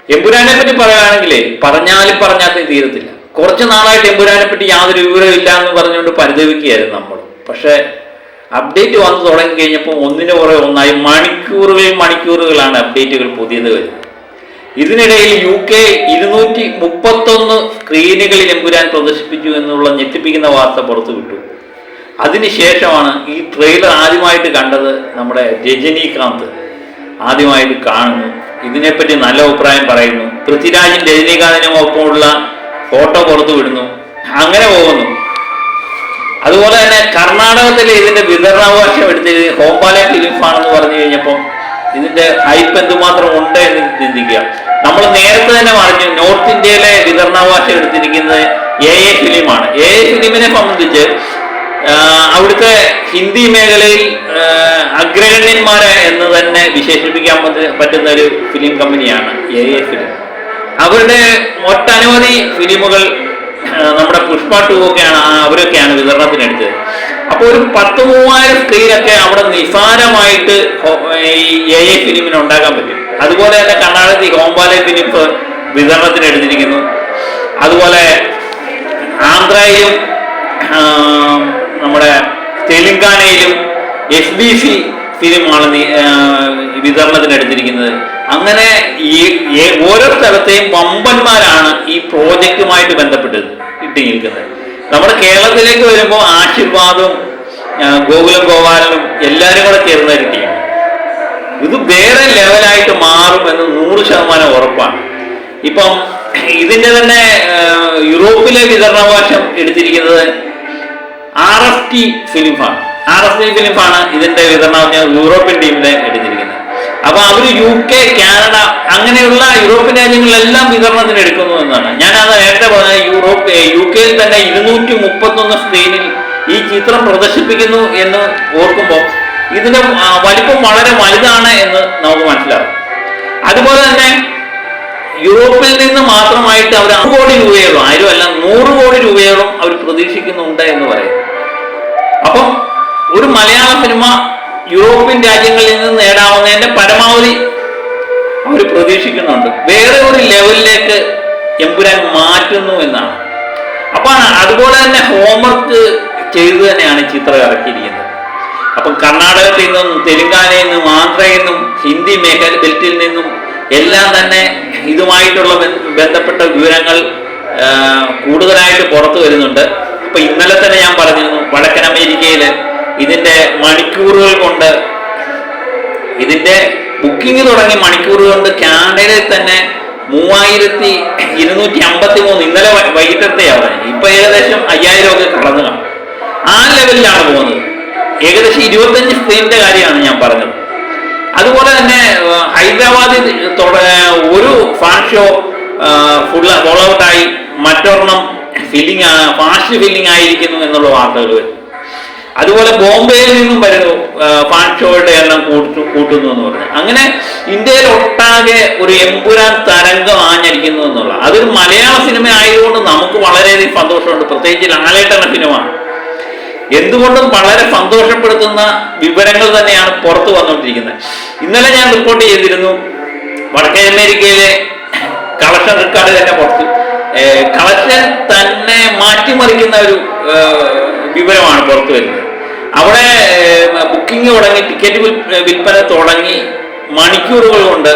എമ്പുരാനെ പറ്റി പറയുകയാണെങ്കിലേ പറഞ്ഞാലും പറഞ്ഞാലും തീരത്തില്ല. കുറച്ച് നാളായിട്ട് എമ്പുരാനെ പറ്റി യാതൊരു വിവരവും ഇല്ല എന്ന് പറഞ്ഞുകൊണ്ട് പരിതപിക്കുകയായിരുന്നു നമ്മൾ. പക്ഷെ അപ്ഡേറ്റ് വന്നു തുടങ്ങി കഴിഞ്ഞപ്പോൾ ഒന്നിനു പുറകെ ഒന്നായി മണിക്കൂറുകളാണ് അപ്ഡേറ്റുകൾ പുതിയത് വരുന്നത്. ഇതിനിടയിൽ UK 231 സ്ക്രീനുകളിൽ എമ്പുരാൻ പ്രദർശിപ്പിച്ചു എന്നുള്ള ഞെട്ടിപ്പിക്കുന്ന വാർത്ത പുറത്തു വിട്ടു. അതിനുശേഷമാണ് ഈ ട്രെയിലർ ആദ്യമായിട്ട് കണ്ടത്. നമ്മുടെ രജനീകാന്ത് ആദ്യമായിട്ട് കാണുന്നു, ഇതിനെപ്പറ്റി നല്ല അഭിപ്രായം പറയുന്നു. പൃഥ്വിരാജും രജനീകാന്തിനും ഒപ്പമുള്ള ഫോട്ടോ പുറത്തു വിടുന്നു. അങ്ങനെ പോകുന്നു. അതുപോലെ തന്നെ കർണാടകത്തിലെ ഇതിന്റെ വിതരണാവകാശം എടുത്തത് ഹോംബാലെ ഫിലിംസ് ആണെന്ന് പറഞ്ഞു കഴിഞ്ഞപ്പോൾ ഇതിന്റെ ഹൈപ്പ് എന്തുമാത്രം ഉണ്ട് എന്ന് ചിന്തിക്കുക. നമ്മൾ നേരത്തെ തന്നെ പറഞ്ഞു നോർത്ത് ഇന്ത്യയിലെ വിതരണാവകാശം എടുത്തിരിക്കുന്നത് AA ഫിലിമാണ്. AA ഫിലിമിനെ സംബന്ധിച്ച് അവിടുത്തെ ഹിന്ദി മേഖലയിൽ അഗ്രഗണ്യന്മാരെ എന്ന് തന്നെ വിശേഷിപ്പിക്കാൻ പറ്റുന്ന ഒരു ഫിലിം കമ്പനിയാണ് AA ഫിലിം. അവരുടെ ഒട്ടനവധി ഫിലിമുകൾ നമ്മുടെ പുഷ്പ 2 ഒക്കെയാണ് അവരൊക്കെയാണ് വിതരണത്തിനെടുത്തത്. അപ്പോൾ ഒരു 10,000 സ്ക്രീനൊക്കെ അവിടെ നിസാരമായിട്ട് ഈ AA ഫിലിമിന് ഉണ്ടാക്കാൻ പറ്റും. അതുപോലെ തന്നെ കർണാടകത്തിൽ ഹോംബാലെ ഫിലിംസ് വിതരണത്തിനെടുത്തിരിക്കുന്നു. അതുപോലെ ആന്ധ്രയിലും നമ്മുടെ തെലുങ്കാനയിലും SBC ഫിലിമാണ് വിതരണത്തിനെടുത്തിരിക്കുന്നത്. അങ്ങനെ ഈ ഓരോ സ്ഥലത്തെയും വമ്പന്മാരാണ് ഈ പ്രോജക്റ്റുമായിട്ട് ബന്ധപ്പെട്ട് ഇട്ടി നിൽക്കുന്നത്. നമ്മുടെ കേരളത്തിലേക്ക് വരുമ്പോൾ ആശീർവാദും ഗോകുലം ഗോപാലനും എല്ലാവരും കൂടെ ചേർന്ന ഒരു ടീം. ഇത് വേറെ ലെവലായിട്ട് മാറുമെന്ന് 100% ഉറപ്പാണ്. ഇപ്പം ഇതിന്റെ തന്നെ യൂറോപ്പിലെ വിതരണാവകാശം എടുത്തിരിക്കുന്നത് RFT ഫിലിംസാണ്. RFT ഫിലിംസാണ് ഇതിന്റെ വിതരണാവകാശം യൂറോപ്യൻ ടീമിനെ എടുത്തിരിക്കുന്നത്. അപ്പൊ അവർ UK, കാനഡ അങ്ങനെയുള്ള യൂറോപ്യൻ രാജ്യങ്ങളിലെല്ലാം വിതരണത്തിന് എടുക്കുന്നു എന്നാണ്. ഞാനത് നേരത്തെ പറഞ്ഞ UK-യിൽ തന്നെ 231 സ്ക്രീനിൽ ഈ ചിത്രം പ്രദർശിപ്പിക്കുന്നു എന്ന് ഓർക്കുമ്പോൾ ഇതിന്റെ വലിപ്പം വളരെ വലുതാണ് എന്ന് നമുക്ക് മനസ്സിലാവും. അതുപോലെ തന്നെ യൂറോപ്പിൽ നിന്ന് മാത്രമായിട്ട് അവർ 100 കോടി രൂപയോളം, ആരുമല്ല 100 കോടി രൂപയോളം അവർ പ്രതീക്ഷിക്കുന്നുണ്ട് എന്ന് പറയും. അപ്പം ഒരു മലയാള സിനിമ യൂറോപ്യൻ രാജ്യങ്ങളിൽ നിന്ന് നേടാവുന്നതിന്റെ പരമാവധി അവർ പ്രതീക്ഷിക്കുന്നുണ്ട്. വേറെ ഒരു ലെവലിലേക്ക് എമ്പുരാൻ മാറ്റുന്നു എന്നാണ്. അപ്പൊ അതുപോലെ തന്നെ ഹോംവർക്ക് ചെയ്തു തന്നെയാണ് ചിത്രം ഇറക്കിയിരിക്കുന്നത്. അപ്പം കർണാടകത്തിൽ നിന്നും തെലുങ്കാനയിൽ നിന്നും ആന്ധ്രയിൽ നിന്നും ഹിന്ദി മേഖല ബെൽറ്റിൽ നിന്നും എല്ലാം തന്നെ ഇതുമായിട്ടുള്ള ബന്ധപ്പെട്ട വിവരങ്ങൾ കൂടുതലായിട്ട് പുറത്തു വരുന്നുണ്ട്. അപ്പൊ ഇന്നലെ തന്നെ ഞാൻ പറഞ്ഞിരുന്നു വടക്കൻ അമേരിക്കയിൽ ഇതിന്റെ മണിക്കൂറുകൾ കൊണ്ട് ഇതിന്റെ ബുക്കിംഗ് തുടങ്ങി മണിക്കൂറുകൾ കൊണ്ട് കാനഡയിൽ തന്നെ 3253 ഇന്നലെ വൈകിട്ടത്തെയാണ്. ഇപ്പൊ ഏകദേശം 5000 ഒക്കെ കടന്നു കാണും. ആ ലെവലിലാണ് പോകുന്നത്. ഏകദേശം 25 സ്ക്രീനിന്റെ കാര്യമാണ് ഞാൻ പറഞ്ഞത്. അതുപോലെ തന്നെ ഹൈദരാബാദിൽ ഒരു ഫാൻ ഷോ ഫുൾ ഔട്ടായി, മറ്റൊരെണ്ണം ഫാസ്റ്റ് ഫില്ലിംഗ് ആയിരിക്കുന്നു എന്നുള്ള വാർത്തകൾ വരും. അതുപോലെ ബോംബെയിൽ നിന്നും വരുന്നു ഫാൻ ഷോയുടെ എണ്ണം കൂട്ടുന്നു എന്ന് പറഞ്ഞു. അങ്ങനെ ഇന്ത്യയിൽ ഒട്ടാകെ ഒരു എമ്പുരാൻ തരംഗം ആഞ്ഞടിക്കുന്നു എന്നുള്ള അതൊരു മലയാള സിനിമ ആയതുകൊണ്ട് നമുക്ക് വളരെയധികം സന്തോഷമുണ്ട്. പ്രത്യേകിച്ച് ലാലേട്ടന്റെ സിനിമ എന്തുകൊണ്ടും വളരെ സന്തോഷപ്പെടുത്തുന്ന വിവരങ്ങൾ തന്നെയാണ് പുറത്തു വന്നുകൊണ്ടിരിക്കുന്നത്. ഇന്നലെ ഞാൻ റിപ്പോർട്ട് ചെയ്തിരുന്നു വടക്കേ അമേരിക്കയിലെ കളക്ഷൻ റെക്കോർഡ് തന്നെ പുറത്തു. കളക്ഷൻ തന്നെ മാറ്റിമറിക്കുന്ന ഒരു വിവരമാണ് പുറത്തു വരുന്നത്. അവിടെ ബുക്കിംഗ് തുടങ്ങി, ടിക്കറ്റ് വിൽപ്പന തുടങ്ങി മണിക്കൂറുകൾ കൊണ്ട്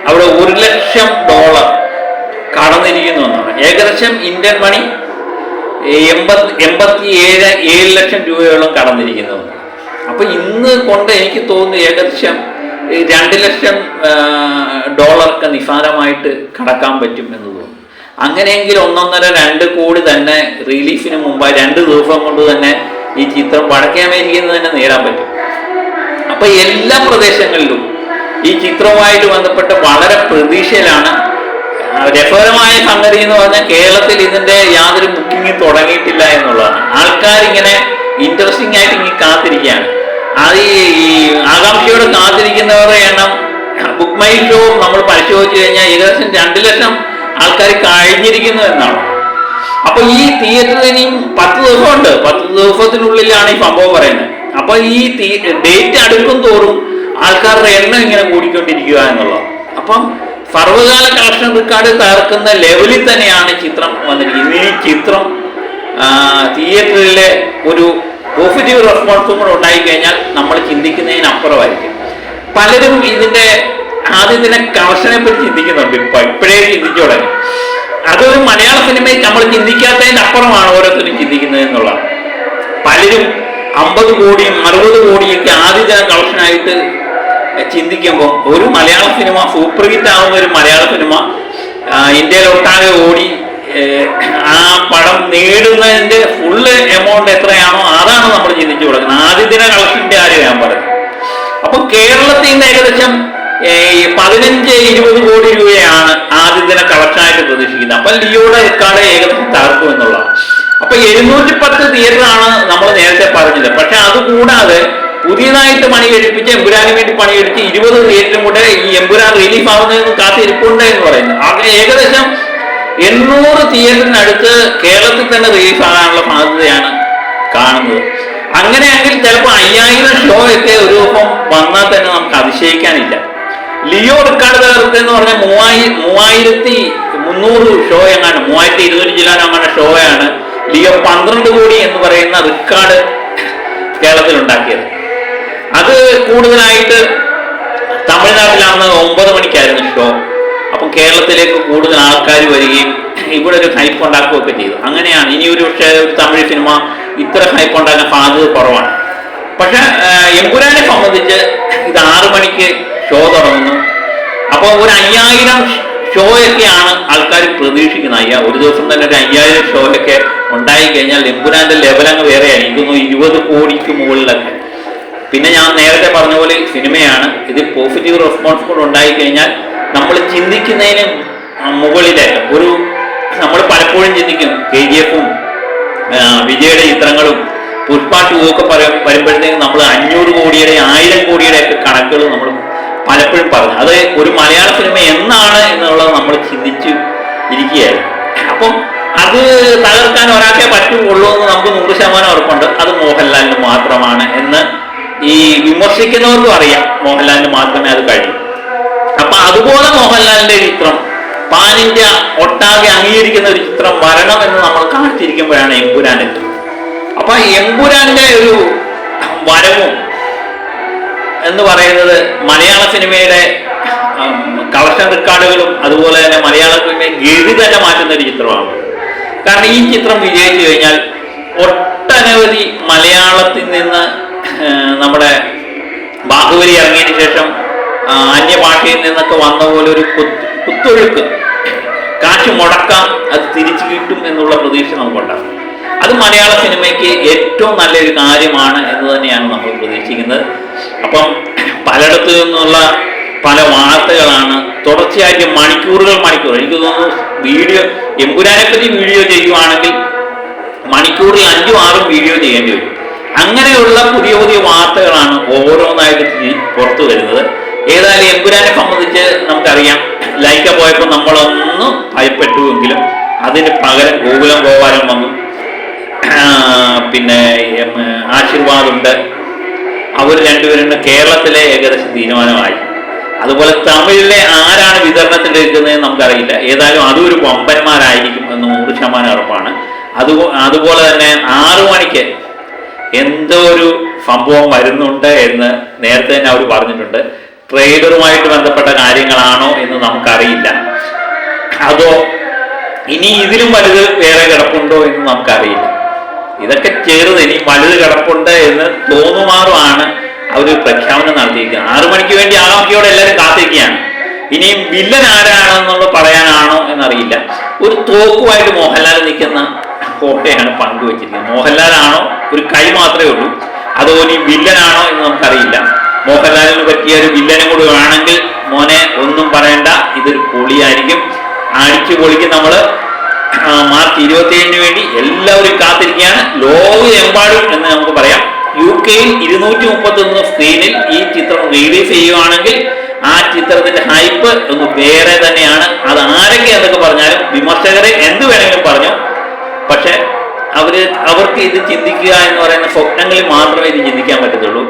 അവിടെ $1,00,000 കടന്നിരിക്കുന്നു എന്നാണ്. ഏകദേശം ഇന്ത്യൻ മണി 87 ലക്ഷം രൂപയോളം കടന്നിരിക്കുന്നു. അപ്പൊ ഇന്ന് കൊണ്ട് എനിക്ക് തോന്നുന്നു ഏകദേശം $2,00,000 നിസാരമായിട്ട് കടക്കാൻ പറ്റും എന്ന് തോന്നുന്നു. അങ്ങനെയെങ്കിൽ 1.5-2 കോടി തന്നെ റിലീസിന് മുമ്പായി 2 ദിവസം കൊണ്ട് തന്നെ ഈ ചിത്രം വടക്കേ അമേരിക്കയിൽ നിന്ന് തന്നെ നേടാൻ പറ്റും. അപ്പൊ എല്ലാ പ്രദേശങ്ങളിലും ഈ ചിത്രവുമായിട്ട് ബന്ധപ്പെട്ട് വളരെ പ്രതീക്ഷയിലാണ്. രസകരമായ സംഗതി എന്ന് പറഞ്ഞാൽ കേരളത്തിൽ ഇതിന്റെ യാതൊരു ബുക്കിംഗ് തുടങ്ങിയിട്ടില്ല എന്നുള്ളതാണ്. ആൾക്കാരിങ്ങനെ ഇൻട്രസ്റ്റിംഗ് ആയിട്ട് ഇങ്ങനെ കാത്തിരിക്കുകയാണ്. അത് ഈ ആകാംക്ഷയോടെ കാത്തിരിക്കുന്നവരുടെ എണ്ണം ബുക്ക് മൈ ഷോ നമ്മൾ പരിശോധിച്ചു കഴിഞ്ഞാൽ ഏകദേശം 2 ലക്ഷം ആൾക്കാർ കഴിഞ്ഞിരിക്കുന്നു എന്നാണ്. അപ്പൊ ഈ തിയേറ്ററിൽ ഇനിയും 10 ദിവസമുണ്ട്. 10 ദിവസത്തിനുള്ളിലാണ് ഈ സംഭവം പറയുന്നത്. അപ്പൊ ഈ ഡേറ്റ് അടുക്കും തോറും ആൾക്കാരുടെ എണ്ണം ഇങ്ങനെ കൂടിക്കൊണ്ടിരിക്കുക എന്നുള്ളത്. അപ്പം സർവകാല കളക്ഷൻ റെക്കോർഡ് തകർക്കുന്ന ലെവലിൽ തന്നെയാണ് ചിത്രം വന്നിരിക്കുന്നത്. ഈ ചിത്രം തിയേറ്ററിലെ ഒരു പോസിറ്റീവ് റെസ്പോൺസും കൂടെ ഉണ്ടായിക്കഴിഞ്ഞാൽ നമ്മൾ ചിന്തിക്കുന്നതിനപ്പുറമായിരിക്കും. പലരും ഇതിന്റെ ആദ്യം തന്നെ കളക്ഷനെ പറ്റി ചിന്തിക്കുന്നുണ്ട്. ഇപ്പോഴേ ചിന്തിച്ചു തുടങ്ങി. അതൊരു മലയാള സിനിമയിൽ നമ്മൾ ചിന്തിക്കാത്തതിന്റെ അപ്പുറമാണ് ഓരോരുത്തരും ചിന്തിക്കുന്നത് എന്നുള്ളതാണ്. പലരും 50 കോടിയും 60 കോടിയൊക്കെ ആദ്യ കളക്ഷനായിട്ട് ചിന്തിക്കുമ്പോൾ ഒരു മലയാള സിനിമ സൂപ്പർ ഹിറ്റ് ആവുന്ന ഒരു മലയാള സിനിമ ഇന്ത്യയിലൊട്ടാകെ ഓടി ആ പടം നേടുന്നതിന്റെ ഫുള്ള് എമൗണ്ട് എത്രയാണോ അതാണ് നമ്മൾ ചിന്തിച്ചു കൊടുക്കുന്നത്. ആദ്യദിന കളക്ഷന്റെ കാര്യം ഞാൻ പറയുന്നത്. അപ്പൊ കേരളത്തിൽ നിന്ന് ഏകദേശം 15-20 കോടി രൂപയാണ് ആദ്യദിന കളക്ഷനായിട്ട് പ്രതീക്ഷിക്കുന്നത്. അപ്പൊ ലിയോയുടെ റെക്കോർഡ് ഏകദേശം തകർക്കും എന്നുള്ളതാണ്. അപ്പൊ 710 തിയേറ്ററാണ് നമ്മൾ നേരത്തെ പറഞ്ഞത്. പക്ഷെ അതുകൂടാതെ പുതിയതായിട്ട് പണി കഴിപ്പിച്ച് എമ്പുരാന് വേണ്ടി പണി കഴിച്ച് 20 തിയേറ്ററും കൂടെ ഈ എമ്പുരാൻ റിലീഫ് ആവുന്നതിന് കാത്തിരിപ്പുണ്ട് എന്ന് പറയുന്നത്. അത് ഏകദേശം 800 തിയേറ്ററിനടുത്ത് കേരളത്തിൽ തന്നെ റിലീഫ് ആകാനുള്ള സാധ്യതയാണ് കാണുന്നത്. അങ്ങനെയെങ്കിൽ ചിലപ്പോൾ 5000 ഷോ ഒക്കെ ഒരു ദിവസം വന്നാൽ തന്നെ നമുക്ക് അതിശയിക്കാനില്ല. ലിയോ റെക്കോർഡ് തകർത്ത് എന്ന് പറഞ്ഞാൽ 3300 ഷോ എങ്ങാണ്, 3200 ചില്ലാനങ്ങനെ ഷോയാണ് ലിയോ 12 കോടി എന്ന് പറയുന്ന റെക്കോർഡ് കേരളത്തിൽ ഉണ്ടാക്കിയത്. അത് കൂടുതലായിട്ട് തമിഴ്നാട്ടിലാണ് 9 മണിക്കായിരുന്നു ഷോ. അപ്പം കേരളത്തിലേക്ക് കൂടുതൽ ആൾക്കാർ വരികയും ഇവിടെ ഒരു ഹൈപ്പ് ഉണ്ടാക്കുകയൊക്കെ ചെയ്തു. അങ്ങനെയാണ് ഇനി ഒരു പക്ഷേ ഒരു തമിഴ് സിനിമ ഇത്ര ഹൈപ്പ് ഉണ്ടാക്കാൻ സാധ്യത കുറവാണ്. പക്ഷെ എമ്പുരാനെ സംബന്ധിച്ച് ഇത് 6 മണിക്ക് ഷോ തുടങ്ങുന്നു. അപ്പോൾ ഒരു 5000 ഷോയൊക്കെയാണ് ആൾക്കാർ പ്രതീക്ഷിക്കുന്നത്. ഒരു ദിവസം തന്നെ ഒരു 5000 ഷോയൊക്കെ ഉണ്ടായി കഴിഞ്ഞാൽ എമ്പുരാന്റെ ലെവലങ്ങ് വേറെയാണ്. ഇതൊന്നും 20 കോടിക്ക് മുകളിലൊക്കെ. പിന്നെ ഞാൻ നേരത്തെ പറഞ്ഞ പോലെ സിനിമയാണ്. ഇത് പോസിറ്റീവ് റെസ്പോൺസ് കൂടെ ഉണ്ടായി കഴിഞ്ഞാൽ നമ്മൾ ചിന്തിക്കുന്നതിന് മുകളിലേക്ക് ഒരു നമ്മൾ പലപ്പോഴും ചിന്തിക്കും KGF-ഉം വിജയുടെ ചിത്രങ്ങളും പുഷ്പ 2 ഒക്കെ വരുമ്പോഴത്തേക്കും നമ്മൾ 500 കോടിയുടെ 1000 കോടിയുടെ ഒക്കെ കണക്കുകൾ നമ്മൾ പലപ്പോഴും പറഞ്ഞു. അത് ഒരു മലയാള സിനിമ എന്നാണ് എന്നുള്ളത് നമ്മൾ ചിന്തിച്ചു ഇരിക്കുകയായിരുന്നു. അപ്പം അത് തകർക്കാൻ ഒരാൾക്കേ പറ്റുള്ളൂ എന്ന് നമുക്ക് 100% ഉറപ്പുണ്ട്. അത് മോഹൻലാലിന് മാത്രമാണ് എന്ന് ഈ വിമർശിക്കുന്നവർക്കും അറിയാം. മോഹൻലാലിന് മാത്രമേ അത് കഴിയൂ. അപ്പൊ അതുപോലെ മോഹൻലാലിന്റെ ചിത്രം പാൻ ഇന്ത്യ ഒട്ടാകെ അംഗീകരിക്കുന്ന ഒരു ചിത്രം വരണം എന്ന് നമ്മൾ കാണിച്ചിരിക്കുമ്പോഴാണ് എമ്പുരാൻ എത്തുന്നത്. അപ്പൊ എമ്പുരാന്റെ ഒരു വരവും എന്ന് പറയുന്നത് മലയാള സിനിമയുടെ കളക്ഷൻ റെക്കോർഡുകളും അതുപോലെ തന്നെ മലയാള സിനിമയെ ഗതി തന്നെ മാറ്റുന്ന ഒരു ചിത്രമാണ്. കാരണം ഈ ചിത്രം വിജയിച്ചു കഴിഞ്ഞാൽ ഒട്ടനവധി മലയാളത്തിൽ നിന്ന് നമ്മുടെ ബാഹുബലി ഇറങ്ങിയതിന് ശേഷം അന്യഭാഷയിൽ നിന്നൊക്കെ വന്ന പോലെ ഒരു കുത്തൊഴുക്ക് കാശ് മുടക്കാം, അത് തിരിച്ചു കിട്ടും എന്നുള്ള പ്രതീക്ഷ നമുക്കുണ്ടാകും. അത് മലയാള സിനിമയ്ക്ക് ഏറ്റവും നല്ലൊരു കാര്യമാണ് എന്ന് തന്നെയാണ് നമ്മൾ പ്രതീക്ഷിക്കുന്നത്. അപ്പം പലയിടത്തു നിന്നുള്ള പല വാർത്തകളാണ് തുടർച്ചയായിട്ട് മണിക്കൂറുകൾ എനിക്ക് തോന്നുന്നു വീഡിയോ എമ്പുരാനെ പറ്റി വീഡിയോ ചെയ്യുവാണെങ്കിൽ മണിക്കൂറിൽ 5-6 വീഡിയോ ചെയ്യേണ്ടി വരും. അങ്ങനെയുള്ള പുതിയ പുതിയ വാർത്തകളാണ് ഓരോന്നായിട്ട് പുറത്തു വരുന്നത്. ഏതായാലും എമ്പുരാനെ സംബന്ധിച്ച് നമുക്കറിയാം, ലൈക്ക പോയപ്പോൾ നമ്മളൊന്ന് ഭയപ്പെട്ടുവെങ്കിലും അതിന് പകരം ഗോകുലം ഗോപാലൻ വന്നു, പിന്നെ ആശീർവാദുണ്ട്. അവർ രണ്ടുപേരും കേരളത്തിലെ ഏകദേശം തീരുമാനമായി. അതുപോലെ തമിഴിലെ ആരാണ് വിതരണത്തിൽ എടുക്കുന്നതെന്ന് നമുക്കറിയില്ല. ഏതായാലും അതും ഒരു വമ്പന്മാരായിരിക്കും എന്ന് 100% ഉറപ്പാണ്. അതുപോലെ തന്നെ 6 മണിക്ക് എന്തോ ഒരു സംഭവം വരുന്നുണ്ട് എന്ന് നേരത്തെ തന്നെ അവർ പറഞ്ഞിട്ടുണ്ട്. ട്രേഡറുമായിട്ട് ബന്ധപ്പെട്ട കാര്യങ്ങളാണോ എന്ന് നമുക്കറിയില്ല. അതോ ഇനി ഇതിലും വലുത് വേറെ കിടപ്പുണ്ടോ എന്ന് നമുക്കറിയില്ല. ഇതൊക്കെ ചേർന്ന് ഇനി വലുത് കിടപ്പുണ്ട് എന്ന് തോന്നുമാറുമാണ് അവർ പ്രഖ്യാപനം നടത്തിയിരിക്കുന്നത്. 6 മണിക്ക് വേണ്ടി ആകാംക്ഷയോടെ എല്ലാവരും കാത്തിരിക്കുകയാണ്. ഇനിയും വില്ലൻ ആരാണെന്നുള്ളത് പറയാനാണോ എന്നറിയില്ല. ഒരു തോക്കുമായിട്ട് മോഹൻലാൽ നിൽക്കുന്ന ഫോട്ടോയാണ് പങ്കുവച്ചിരിക്കുന്നത്. മോഹൻലാലാണോ, ഒരു കൈ മാത്രമേ ഉള്ളൂ. അതോ ഇനി വില്ലനാണോ എന്ന് നമുക്കറിയില്ല. മോഹൻലാലിന് പറ്റിയ ഒരു വില്ലനും കൂടി വേണമെങ്കിൽ മോനെ ഒന്നും പറയണ്ട, ഇതൊരു പൊളിയായിരിക്കും. അടിച്ചു പൊളിക്ക്. നമ്മൾ മാർച്ച് 27 വേണ്ടി എല്ലാവരും കാത്തിരിക്കുകയാണ്. ലോകമെമ്പാടും എന്ന് നമുക്ക് പറയാം. UK 231 സ്ക്രീനിൽ ഈ ചിത്രം റിലീസ് ചെയ്യുവാണെങ്കിൽ ആ ചിത്രത്തിന്റെ ഹൈപ്പ് ഒന്ന് വേറെ തന്നെയാണ്. അത് ആരൊക്കെ എന്തൊക്കെ പറഞ്ഞാലും വിമർശകരെ എന്ത് വേണമെങ്കിലും പറഞ്ഞു, പക്ഷെ അവർക്ക് ഇത് ചിന്തിക്കുക എന്ന് പറയുന്ന സ്വപ്നങ്ങളിൽ മാത്രമേ ഇത് ചിന്തിക്കാൻ പറ്റത്തുള്ളൂ.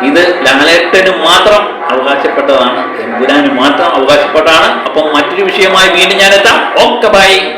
ഇത് ലാലേട്ടന് മാത്രം അവകാശപ്പെട്ടതാണ്, എമ്പുരാന് മാത്രം അവകാശപ്പെട്ടതാണ്. അപ്പം മറ്റൊരു വിഷയമായി വീണ്ടും ഞാൻ എത്താം. Okay, by.